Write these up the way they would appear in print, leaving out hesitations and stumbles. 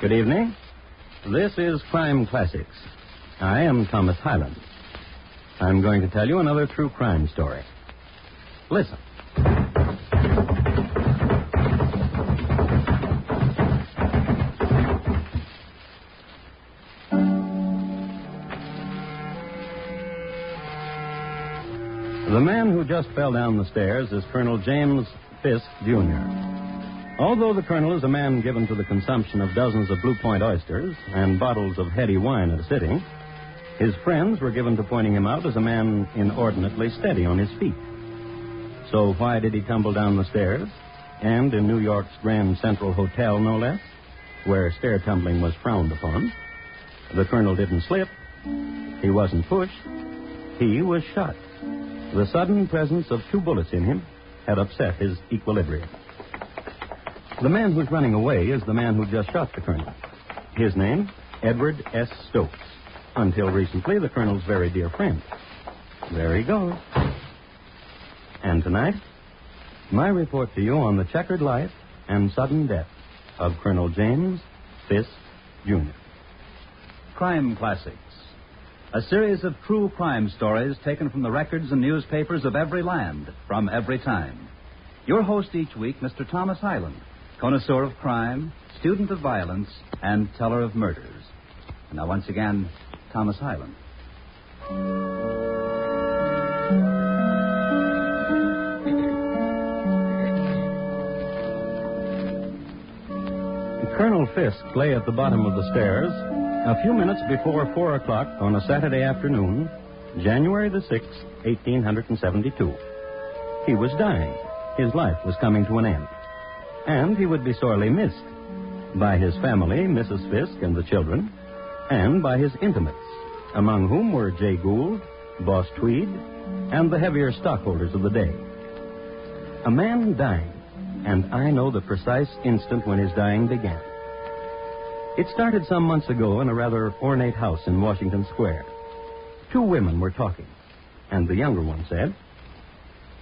Good evening. This is Crime Classics. I am Thomas Hyland. I'm going to tell you another true crime story. Listen. The man who just fell down the stairs is Colonel James Fisk, Jr. Although the colonel is a man given to the consumption of dozens of Blue Point oysters and bottles of heady wine at a sitting, his friends were given to pointing him out as a man inordinately steady on his feet. So why did he tumble down the stairs? And in New York's Grand Central Hotel, no less, where stair tumbling was frowned upon. The colonel didn't slip. He wasn't pushed. He was shot. The sudden presence of 2 bullets in him had upset his equilibrium. The man who's running away is the man who just shot the colonel. His name, Edward S. Stokes. Until recently, the colonel's very dear friend. There he goes. And tonight, my report to you on the checkered life and sudden death of Colonel James Fisk, Jr. Crime Classics. A series of true crime stories taken from the records and newspapers of every land, from every time. Your host each week, Mr. Thomas Hyland, connoisseur of crime, student of violence, and teller of murders. And now, once again, Thomas Hyland. Colonel Fisk lay at the bottom of the stairs a few minutes before 4 o'clock on a Saturday afternoon, January the 6th, 1872. He was dying. His life was coming to an end. And he would be sorely missed by his family, Mrs. Fisk and the children, and by his intimates, among whom were Jay Gould, Boss Tweed, and the heavier stockholders of the day. A man dying, and I know the precise instant when his dying began. It started some months ago in a rather ornate house in Washington Square. 2 women were talking, and the younger one said,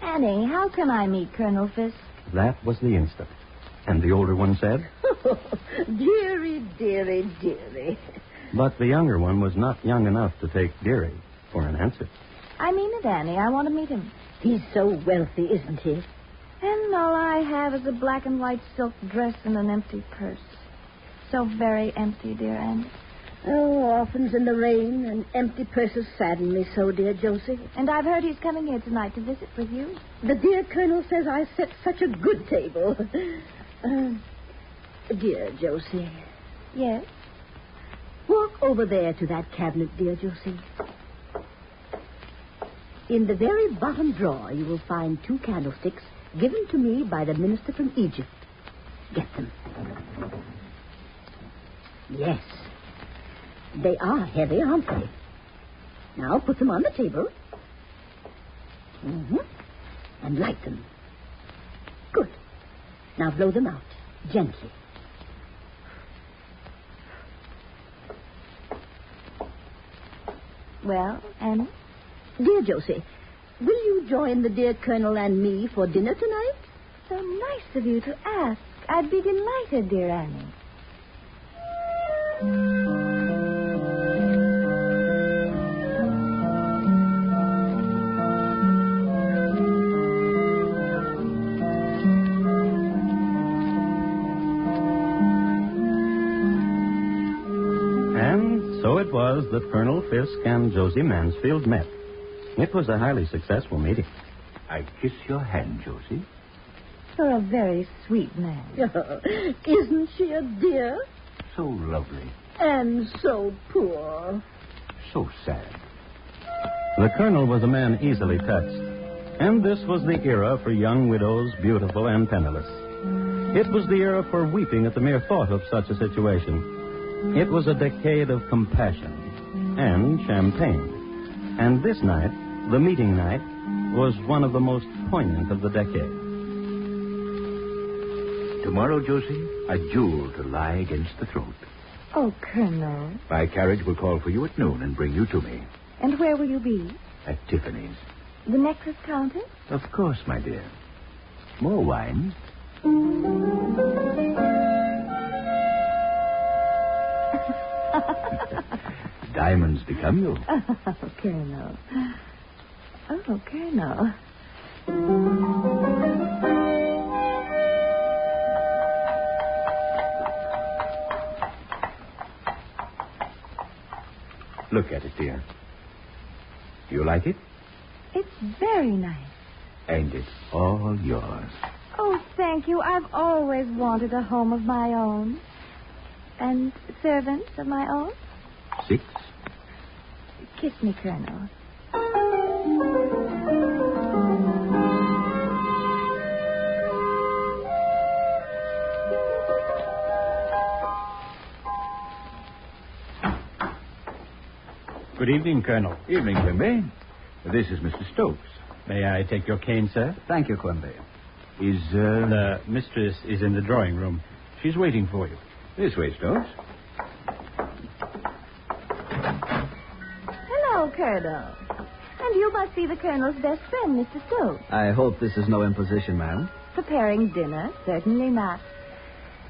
Annie, how can I meet Colonel Fisk? That was the instant. And the older one said, Dearie, dearie, dearie. But the younger one was not young enough to take dearie for an answer. I mean it, Annie. I want to meet him. He's so wealthy, isn't he? And all I have is a black and white silk dress and an empty purse. So very empty, dear Annie. Oh, orphans in the rain and empty purses sadden me so, dear Josie. And I've heard he's coming here tonight to visit with you. The dear Colonel says I set such a good table. Dear Josie. Yes? Walk over there to that cabinet, dear Josie. In the very bottom drawer, you will find 2 candlesticks given to me by the minister from Egypt. Get them. Yes. They are heavy, aren't they? Now put them on the table. And light them. Good. Now blow them out, gently. Well, Annie? Dear Josie, will you join the dear Colonel and me for dinner tonight? So nice of you to ask. I'd be delighted, dear Annie. And so it was that Colonel Fisk and Josie Mansfield met. It was a highly successful meeting. I kiss your hand, Josie. You're a very sweet man. Oh, isn't she a dear? So lovely. And so poor. So sad. The colonel was a man easily touched. And this was the era for young widows, beautiful and penniless. It was the era for weeping at the mere thought of such a situation. It was a decade of compassion and champagne. And this night, the meeting night, was one of the most poignant of the decade. Tomorrow, Josie, a jewel to lie against the throat. Oh, Colonel. My carriage will call for you at noon and bring you to me. And where will you be? At Tiffany's. The necklace counter? Of course, my dear. More wine? Diamonds become you. Oh, Colonel. Oh, Colonel. Look at it, dear. Do you like it? It's very nice. And it's all yours. Oh, thank you. I've always wanted a home of my own. And servants of my own. 6. Kiss me, Colonel. Good evening, Colonel. Evening, Quimby. This is Mr. Stokes. May I take your cane, sir? Thank you, Quimby. Is, The mistress is in the drawing room. She's waiting for you. This way, Stokes. Hello, Colonel. And you must be the Colonel's best friend, Mr. Stokes. I hope this is no imposition, madam. Preparing dinner? Certainly not.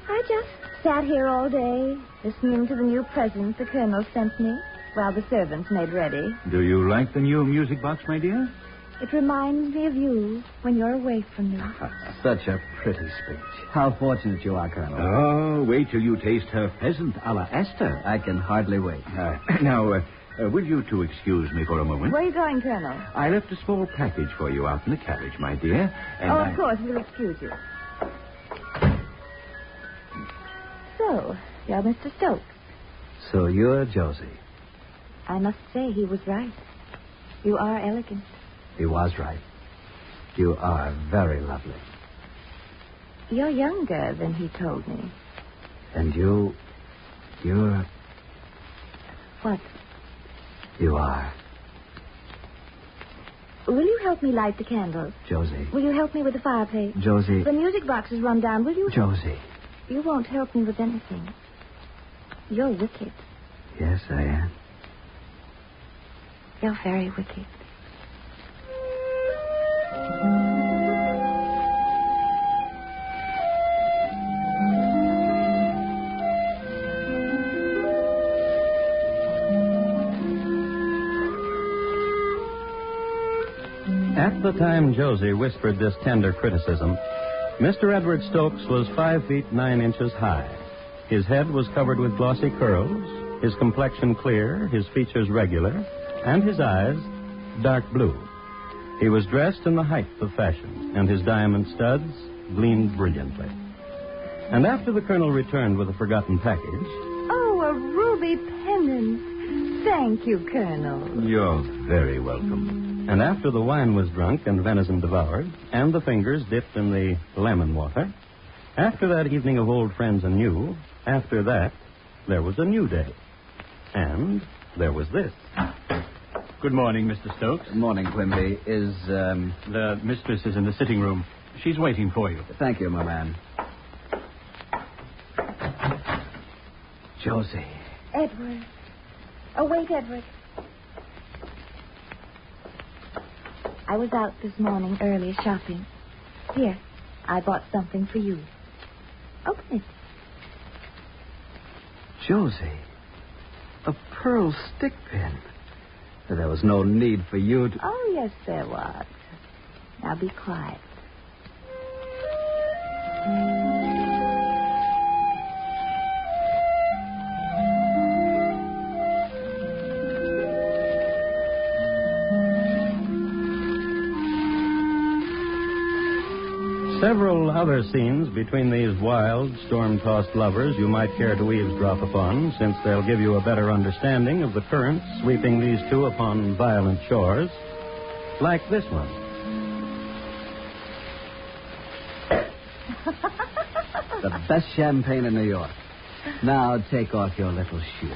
I just sat here all day, listening to the new present the Colonel sent me, while the servants made ready. Do you like the new music box, my dear? It reminds me of you when you're away from me. Such a pretty speech. How fortunate you are, Colonel. Oh, wait till you taste her pheasant a la Esther. I can hardly wait. Now, will you two excuse me for a moment? Where are you going, Colonel? I left a small package for you out in the carriage, my dear. And Of course, we'll excuse you. So, you're Mr. Stokes. So you're Josie. I must say he was right. You are elegant. He was right. You are very lovely. You're younger than he told me. And you're... What? You are. Will you help me light the candles? Josie. Will you help me with the fireplace? Josie. The music box is run down. Will you? Josie. You won't help me with anything. You're wicked. Yes, I am. You're very wicked. At the time Josie whispered this tender criticism, Mr. Edward Stokes was 5 feet 9 inches high. His head was covered with glossy curls, his complexion clear, his features regular, and his eyes dark blue. He was dressed in the height of fashion, and his diamond studs gleamed brilliantly. And after the colonel returned with a forgotten package... Oh, a ruby pendant. Thank you, Colonel. You're very welcome. And after the wine was drunk and venison devoured, and the fingers dipped in the lemon water, after that evening of old friends and new, after that, there was a new day. And there was this. Good morning, Mr. Stokes. Good morning, Quimby. The mistress is in the sitting room. She's waiting for you. Thank you, my man. Josie. Edward. Oh, wait, Edward. I was out this morning early shopping. Here, I bought something for you. Open it. Josie. A pearl stick pin. There was no need for you to... Oh, yes, there was. Now be quiet. Several other scenes between these wild, storm-tossed lovers you might care to eavesdrop upon, since they'll give you a better understanding of the currents sweeping these two upon violent shores, like this one. The best champagne in New York. Now take off your little shoe.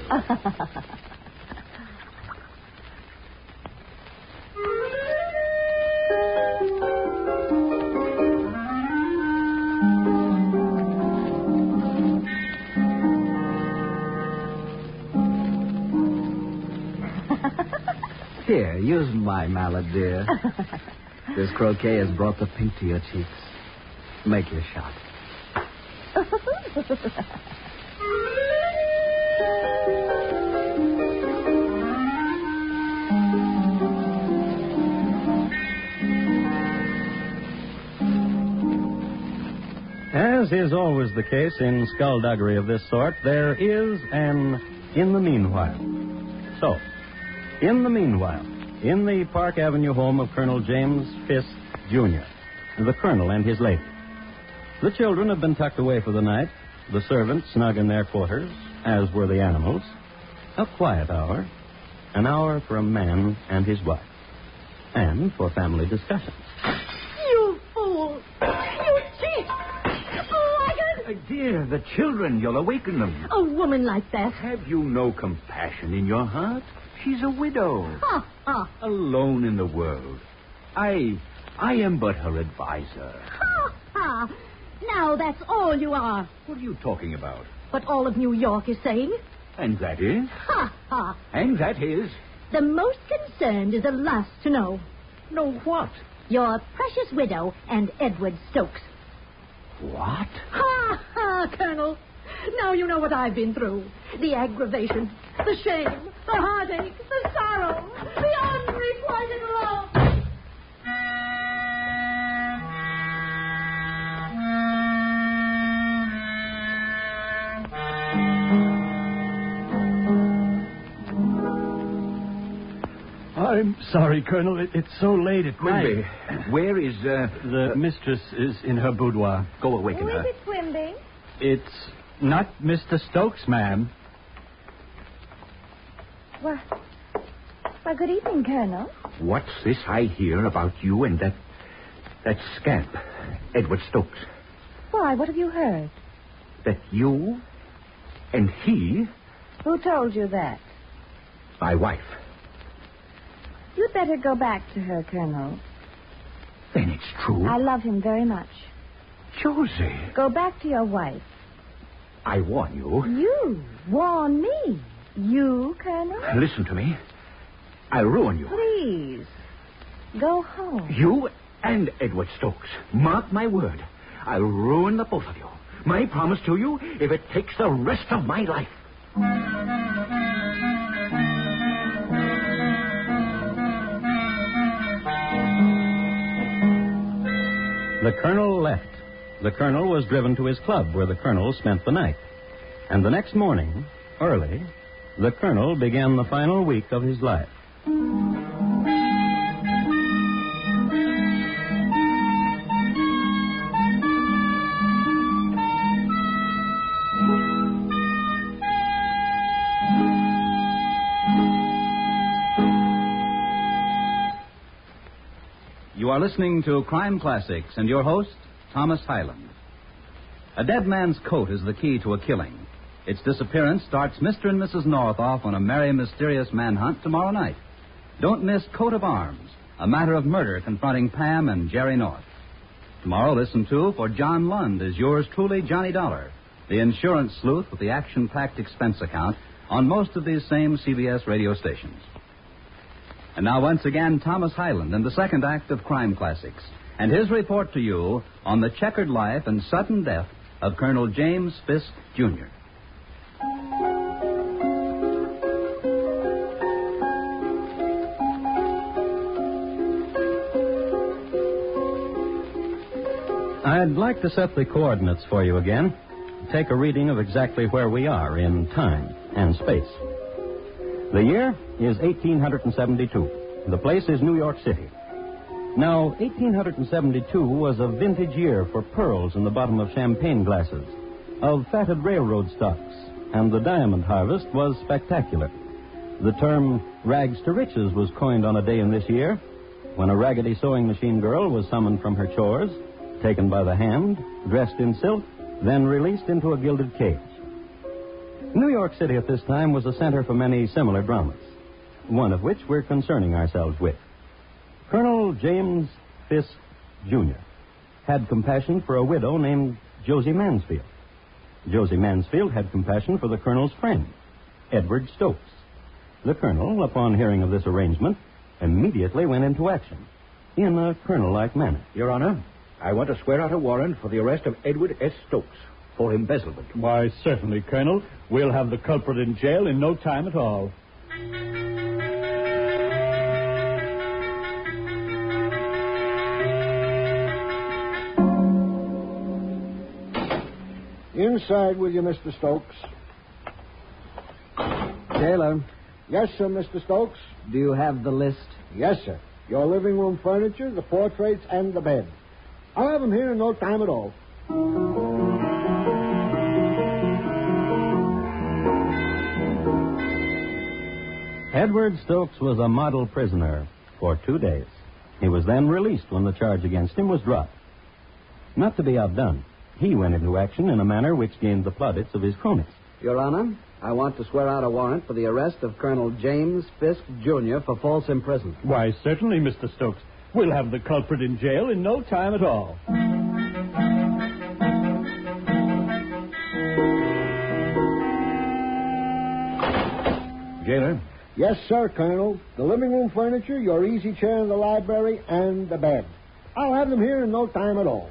Here, use my mallet, dear. This croquet has brought the pink to your cheeks. Make your shot. is always the case in skullduggery of this sort, there is an in the meanwhile. So, in the meanwhile, in the Park Avenue home of Colonel James Fisk, Jr., the Colonel and his lady. The children have been tucked away for the night, the servants snug in their quarters, as were the animals. A quiet hour, an hour for a man and his wife, and for family discussions. You fool! You cheat! Liar! Dear, the children, you'll awaken them. A woman like that. Have you no compassion in your heart? She's a widow. Ha, ha. Alone in the world. I am but her advisor. Ha, ha. Now that's all you are. What are you talking about? What all of New York is saying. And that is? Ha, ha. And that is? The most concerned is the last to know. Know what? Your precious widow and Edward Stokes. What? Ha, ha, Colonel. Now you know what I've been through. The aggravation, the shame, the heartache, the sorrow, the unrequited love. I'm sorry, Colonel. It's so late at Quimby, night. where is, The mistress is in her boudoir. Go awaken Who her. is it, Quimby? It's not Mr. Stokes, ma'am. Why, good evening, Colonel. What's this I hear about you and that scamp, Edward Stokes? Why, what have you heard? That you and he, Who told you that? my wife. You'd better go back to her, Colonel. Then it's true. I love him very much. Josie, Go back to your wife. I warn you. You warn me. You, Colonel? Listen to me. I'll ruin you. Please. Go home. You and Edward Stokes. Mark my word. I'll ruin the both of you. My promise to you, if it takes the rest of my life. The Colonel left. The Colonel was driven to his club, where the Colonel spent the night. And the next morning, early, the Colonel began the final week of his life. You are listening to Crime Classics and your host, Thomas Hyland. A dead man's coat is the key to a killing. Its disappearance starts Mr. and Mrs. North off on a merry, mysterious manhunt tomorrow night. Don't miss Coat of Arms, a matter of murder confronting Pam and Jerry North. Tomorrow, listen to For John Lund is yours truly, Johnny Dollar, the insurance sleuth with the action-packed expense account on most of these same CBS radio stations. And now, once again, Thomas Hyland in the second act of Crime Classics, and his report to you on the checkered life and sudden death of Colonel James Fisk, Jr. I'd like to set the coordinates for you again. Take a reading of exactly where we are in time and space. The year is 1872. The place is New York City. Now, 1872 was a vintage year for pearls in the bottom of champagne glasses, of fatted railroad stocks, and the diamond harvest was spectacular. The term rags to riches was coined on a day in this year, when a raggedy sewing machine girl was summoned from her chores, taken by the hand, dressed in silk, then released into a gilded cage. New York City at this time was a center for many similar dramas, one of which we're concerning ourselves with. Colonel James Fisk, Jr. had compassion for a widow named Josie Mansfield. Josie Mansfield had compassion for the Colonel's friend, Edward Stokes. The Colonel, upon hearing of this arrangement, immediately went into action in a Colonel-like manner. Your Honor, I want to swear out a warrant for the arrest of Edward S. Stokes for embezzlement. Why, certainly, Colonel. We'll have the culprit in jail in no time at all. Inside with you, Mr. Stokes. Taylor, Yes, sir, Mr. Stokes. do you have the list? Yes, sir. Your living room furniture, the portraits, and the bed. I'll have them here in no time at all. Edward Stokes was a model prisoner for 2 days. He was then released when the charge against him was dropped. Not to be outdone, he went into action in a manner which gained the plaudits of his cronies. Your Honor, I want to swear out a warrant for the arrest of Colonel James Fisk, Jr. for false imprisonment. Why, certainly, Mr. Stokes. We'll have the culprit in jail in no time at all. Jailer? Yes, sir, Colonel. The living room furniture, your easy chair in the library, and the bed. I'll have them here in no time at all.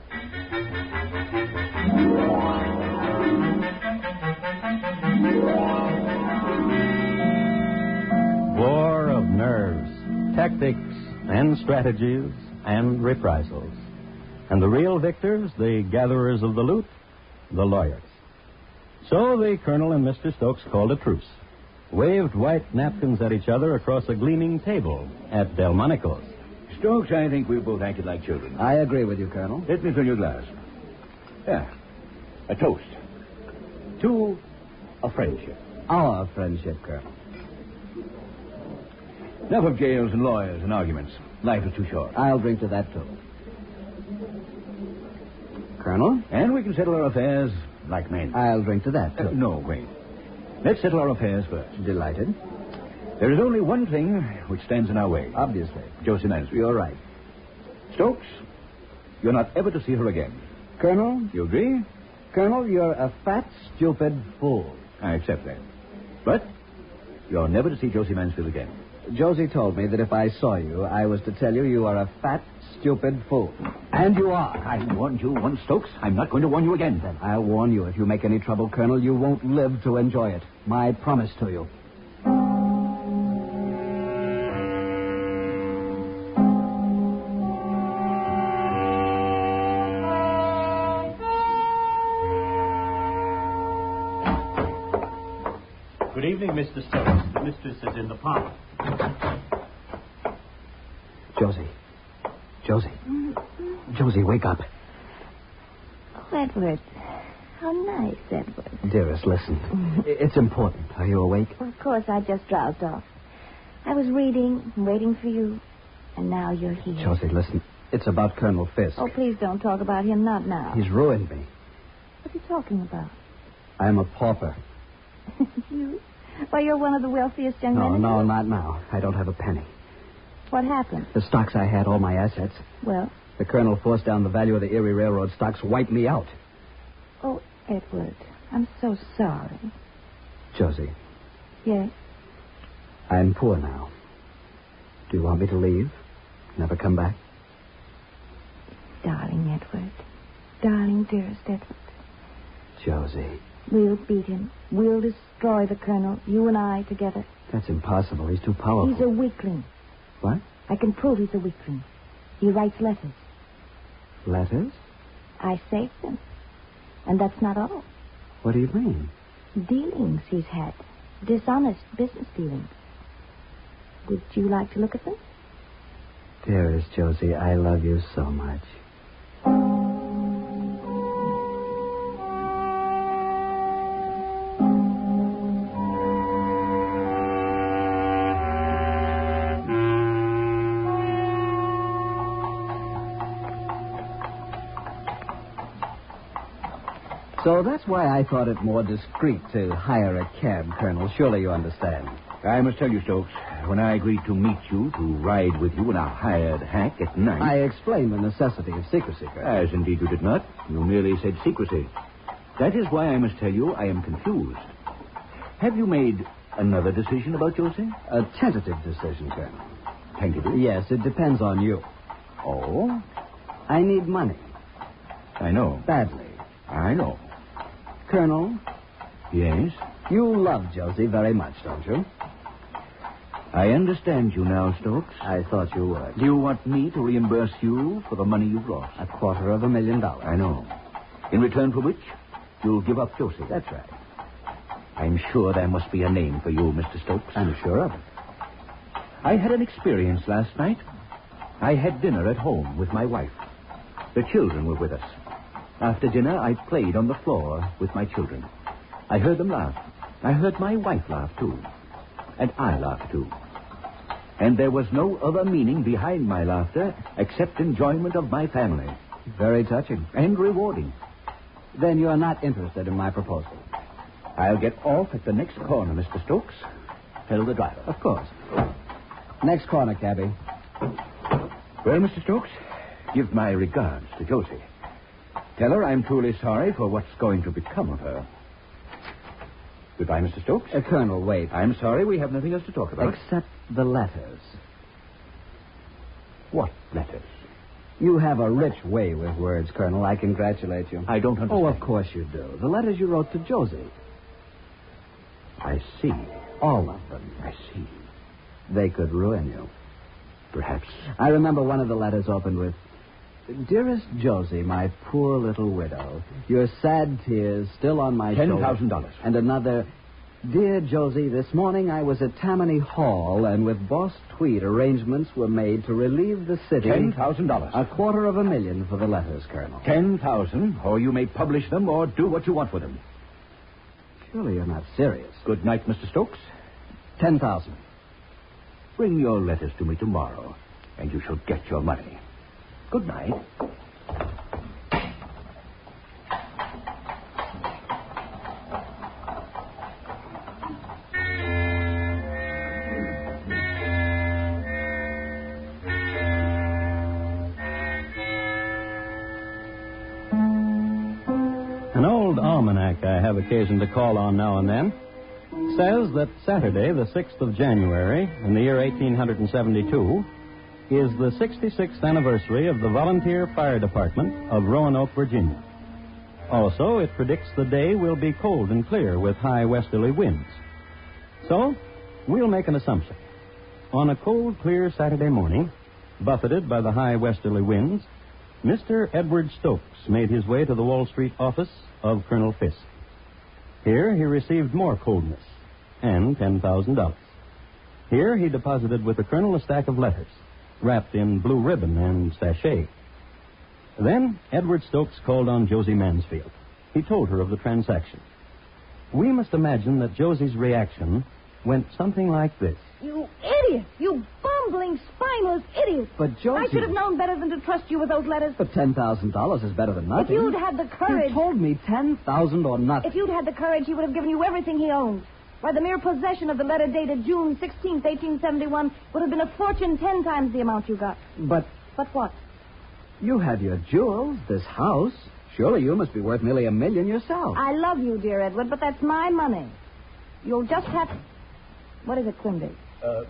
War of nerves, tactics, and strategies, and reprisals. And the real victors, the gatherers of the loot, the lawyers. So the Colonel and Mr. Stokes called a truce, waved white napkins at each other across a gleaming table at Delmonico's. Stokes, I think we both acted like children. I agree with you, Colonel. Let me fill your glass. Yeah. A toast. To a friendship. Our friendship, Colonel. Enough of jails and lawyers and arguments. Life is too short. I'll drink to that, too. Colonel? And we can settle our affairs like men. I'll drink to that, too. No, wait. Let's settle our affairs first. Delighted. There is only one thing which stands in our way. Obviously. Josie Mansfield. You're right. Stokes, you're not ever to see her again. Colonel? You agree? Colonel, you're a fat, stupid fool. I accept that. But you're never to see Josie Mansfield again. Josie told me that if I saw you, I was to tell you you are a fat, stupid fool. And you are. I warned you once, Stokes. I'm not going to warn you again. Then I'll warn you, if you make any trouble, Colonel, you won't live to enjoy it. My promise to you. Good evening, Mr. Stokes. The mistress is in the parlor. Josie. Josie, wake up. Oh, Edward. How nice, Edward. Dearest, listen. It's important. Are you awake? Of course, I just drowsed off. I was reading, waiting for you, and now you're here. Josie, listen. It's about Colonel Fisk. Oh, please don't talk about him, not now. He's ruined me. What's he talking about? I'm a pauper. You? Why, you're one of the wealthiest young men. No, not now. I don't have a penny. What happened? The stocks I had, all my assets. Well? The Colonel forced down the value of the Erie Railroad stocks, wiped me out. Oh, Edward, I'm so sorry. Josie, Yes? I'm poor now. Do you want me to leave? Never come back? Darling Edward. Darling, dearest Edward. Josie. We'll beat him. We'll destroy the Colonel, you and I together. That's impossible. He's too powerful. He's a weakling. What? I can prove he's a weakling. He writes letters. Letters? I saved them. And that's not all. What do you mean? Dealings he's had. Dishonest business dealings. Would you like to look at them? Dearest Josie, I love you so much. So that's why I thought it more discreet to hire a cab, Colonel. Surely you understand. I must tell you, Stokes, when I agreed to meet you, to ride with you in a hired hack at night... I explained the necessity of secrecy, Colonel. As indeed you did not. You merely said secrecy. That is why I must tell you I am confused. Have you made another decision about Josie? A tentative decision, Colonel. Tentative? Yes, it depends on you. Oh? I need money. I know. Badly. I know. Colonel? Yes? You love Josie very much, don't you? I understand you now, Stokes. I thought you would. Do you want me to reimburse you for the money you've lost? $250,000. I know. In return for which, You'll give up Josie. That's right. I'm sure there must be a name for you, Mr. Stokes. I'm sure of it. I had an experience last night. I had dinner at home with my wife. The children were with us. After dinner, I played on the floor with my children. I heard them laugh. I heard my wife laugh, too. And I laughed, too. And there was no other meaning behind my laughter except enjoyment of my family. Very touching. And rewarding. Then you're not interested in my proposal. I'll get off at the next corner, Mr. Stokes. Tell the driver. Of course. Next corner, cabby. Well, Mr. Stokes, give my regards to Josie. Tell her I'm truly sorry for what's going to become of her. Goodbye, Mr. Stokes. Colonel, wait. I'm sorry we have nothing else to talk about. Except the letters. What letters? You have a rich way with words, Colonel. I congratulate you. I don't understand. Oh, of course you do. The letters you wrote to Josie. I see. All of them. I see. They could ruin you. Perhaps. I remember one of the letters opened with, "Dearest Josie, my poor little widow, your sad tears still on my shoulder." $10,000. And another, "Dear Josie, this morning I was at Tammany Hall, and with Boss Tweed arrangements were made to relieve the city." $10,000. $250,000 for the letters, Colonel. 10,000, or you may publish them or do what you want with them. Surely you're not serious. Good night, Mr. Stokes. 10,000. Bring your letters to me tomorrow, and you shall get your money. Good night. An old almanac I have occasion to call on now and then says that Saturday, the 6th of January, in the year 1872, is the 66th anniversary of the Volunteer Fire Department of Roanoke, Virginia. Also, it predicts the day will be cold and clear with high westerly winds. So, we'll make an assumption. On a cold, clear Saturday morning, buffeted by the high westerly winds, Mr. Edward Stokes made his way to the Wall Street office of Colonel Fisk. Here he received more coldness and $10,000. Here he deposited with the colonel a stack of letters, wrapped in blue ribbon and sachet. Then Edward Stokes called on Josie Mansfield. He told her of the transaction. We must imagine that Josie's reaction went something like this. You idiot! You bumbling, spineless idiot! But Josie... I should have known better than to trust you with those letters. But $10,000 is better than nothing. If you'd had the courage... You told me 10,000 or nothing. If you'd had the courage, he would have given you everything he owned. Why, the mere possession of the letter dated June 16th, 1871 would have been a fortune 10 times the amount you got. But But what? you have your jewels, this house. Surely you must be worth nearly $1 million yourself. I love you, dear Edward, but that's my money. You'll just have... What is it, Quimby?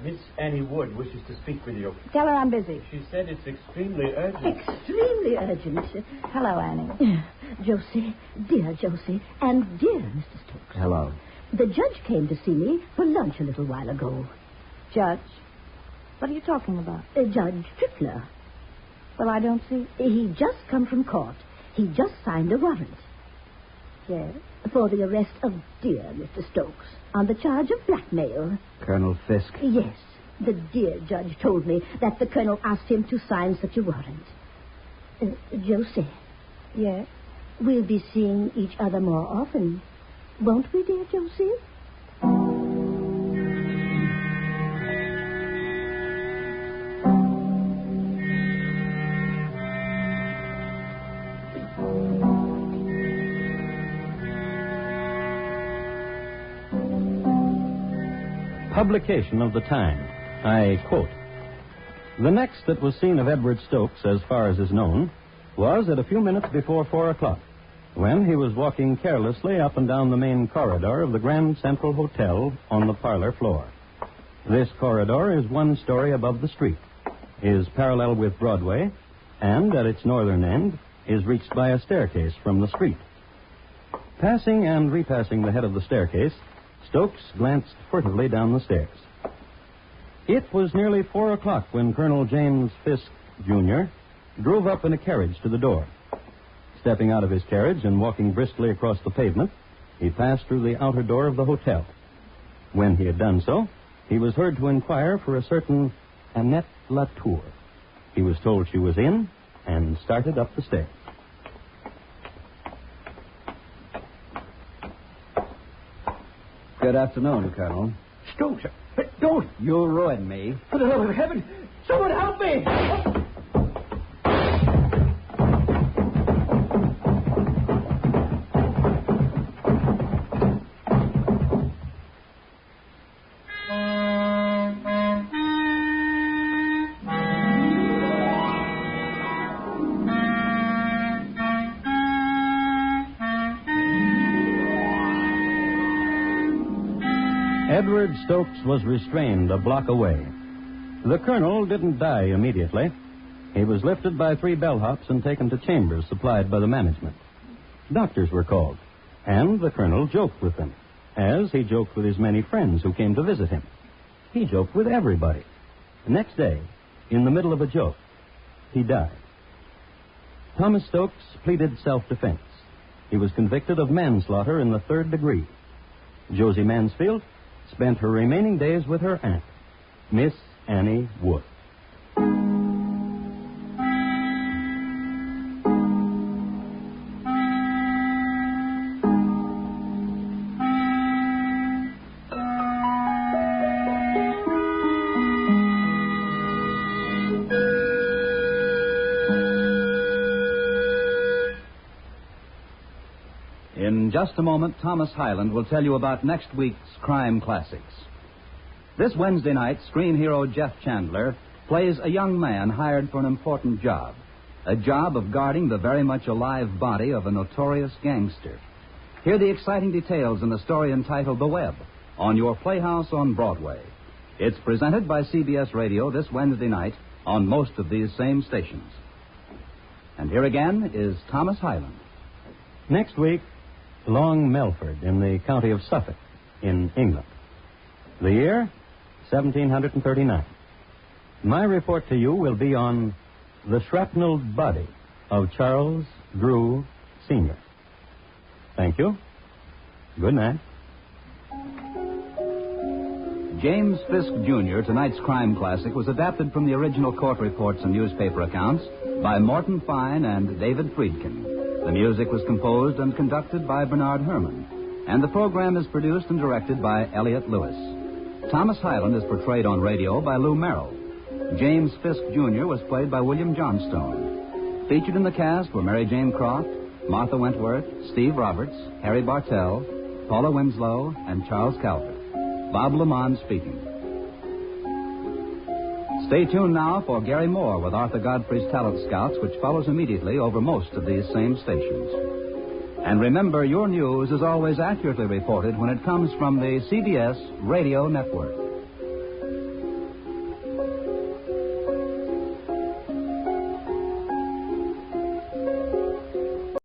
Miss Annie Wood wishes to speak with you. Tell her I'm busy. She said it's extremely urgent. Extremely urgent. Hello, Annie. Josie, dear Josie, and dear Mr. Stokes. Hello. The judge came to see me for lunch a little while ago. Judge? What are you talking about? Judge Trickler. Well, I don't see... He just come from court. He just signed a warrant. Yes? For the arrest of dear Mr. Stokes on the charge of blackmail. Colonel Fisk. Yes. The dear judge told me that the colonel asked him to sign such a warrant. Josie, Yes? we'll be seeing each other more often. Won't we, dear Josie? Publication of the time. I quote, "The next that was seen of Edward Stokes, as far as is known, was at a few minutes before 4 o'clock, when he was walking carelessly up and down the main corridor of the Grand Central Hotel on the parlor floor. This corridor is 1 story above the street, is parallel with Broadway, and at its northern end is reached by a staircase from the street. Passing and repassing the head of the staircase, Stokes glanced furtively down the stairs. It was nearly 4 o'clock when Colonel James Fisk, Jr., drove up in a carriage to the door. Stepping out of his carriage and walking briskly across the pavement, he passed through the outer door of the hotel. When he had done so, he was heard to inquire for a certain Annette Latour. He was told she was in and started up the stairs. Good afternoon, Colonel. Stokes, don't. You ruined me. For the love of heaven, someone help me! Edward Stokes was restrained a block away. The colonel didn't die immediately. He was lifted by 3 bellhops and taken to chambers supplied by the management. Doctors were called, and the colonel joked with them, as he joked with his many friends who came to visit him. He joked with everybody. The next day, in the middle of a joke, he died. Thomas Stokes pleaded self-defense. He was convicted of manslaughter in the 3rd degree. Josie Mansfield spent her remaining days with her aunt, Miss Annie Wood. In just a moment, Thomas Hyland will tell you about next week's Crime Classics. This Wednesday night, screen hero Jeff Chandler plays a young man hired for an important job, a job of guarding the very much alive body of a notorious gangster. Hear the exciting details in the story entitled The Web on your Playhouse on Broadway. It's presented by CBS Radio this Wednesday night on most of these same stations. And here again is Thomas Hyland. Next week, Long Melford in the county of Suffolk in England. The year, 1739. My report to you will be on the shrapnelled body of Charles Drew Sr. Thank you. Good night. James Fisk, Jr., tonight's crime classic, was adapted from the original court reports and newspaper accounts by Morton Fine and David Friedkin. The music was composed and conducted by Bernard Herrmann, and the program is produced and directed by Elliott Lewis. Thomas Hyland is portrayed on radio by Lou Merrill. James Fisk, Jr. was played by William Johnstone. Featured in the cast were Mary Jane Croft, Martha Wentworth, Steve Roberts, Harry Bartell, Paula Winslow, and Charles Calvert. Bob Lamont speaking. Stay tuned now for Gary Moore with Arthur Godfrey's Talent Scouts, which follows immediately over most of these same stations. And remember, your news is always accurately reported when it comes from the CBS Radio Network.